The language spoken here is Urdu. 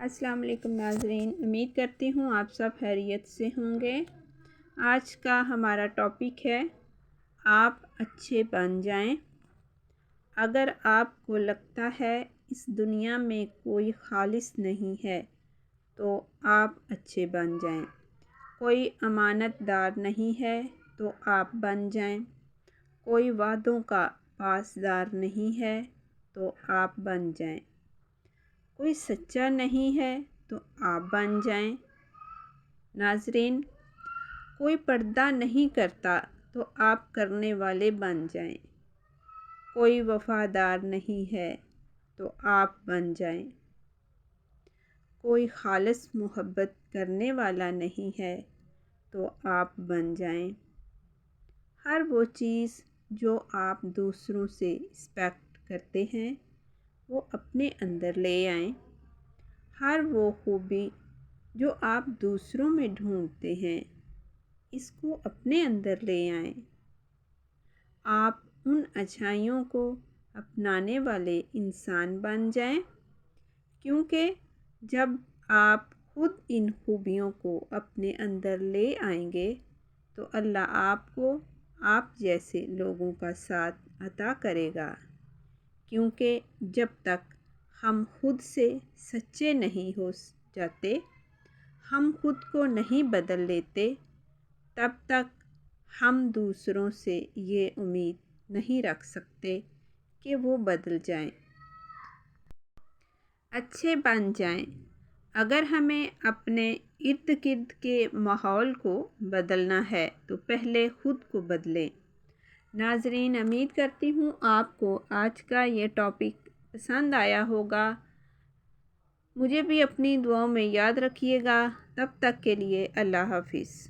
السلام علیکم ناظرین، امید کرتی ہوں آپ سب خیریت سے ہوں گے۔ آج کا ہمارا ٹاپک ہے آپ اچھے بن جائیں۔ اگر آپ کو لگتا ہے اس دنیا میں کوئی خالص نہیں ہے تو آپ اچھے بن جائیں۔ کوئی امانت دار نہیں ہے تو آپ بن جائیں۔ کوئی وعدوں کا پاسدار نہیں ہے تو آپ بن جائیں۔ کوئی سچا نہیں ہے تو آپ بن جائیں۔ ناظرین، کوئی پردہ نہیں کرتا تو آپ کرنے والے بن جائیں۔ کوئی وفادار نہیں ہے تو آپ بن جائیں۔ کوئی خالص محبت کرنے والا نہیں ہے تو آپ بن جائیں۔ ہر وہ چیز جو آپ دوسروں سے ایکسپیکٹ کرتے ہیں وہ اپنے اندر لے آئیں۔ ہر وہ خوبی جو آپ دوسروں میں ڈھونڈتے ہیں اس کو اپنے اندر لے آئیں۔ آپ ان اچھائیوں کو اپنانے والے انسان بن جائیں، کیونکہ جب آپ خود ان خوبیوں کو اپنے اندر لے آئیں گے تو اللہ آپ کو آپ جیسے لوگوں کا ساتھ عطا کرے گا، کیونکہ جب تک ہم خود سے سچے نہیں ہو جاتے، ہم خود کو نہیں بدل لیتے، تب تک ہم دوسروں سے یہ امید نہیں رکھ سکتے کہ وہ بدل جائیں، اچھے بن جائیں۔ اگر ہمیں اپنے ارد گرد کے ماحول کو بدلنا ہے تو پہلے خود کو بدلیں۔ ناظرین، امید کرتی ہوں آپ کو آج کا یہ ٹاپک پسند آیا ہوگا۔ مجھے بھی اپنی دعاؤں میں یاد رکھیے گا۔ تب تک کے لیے اللہ حافظ۔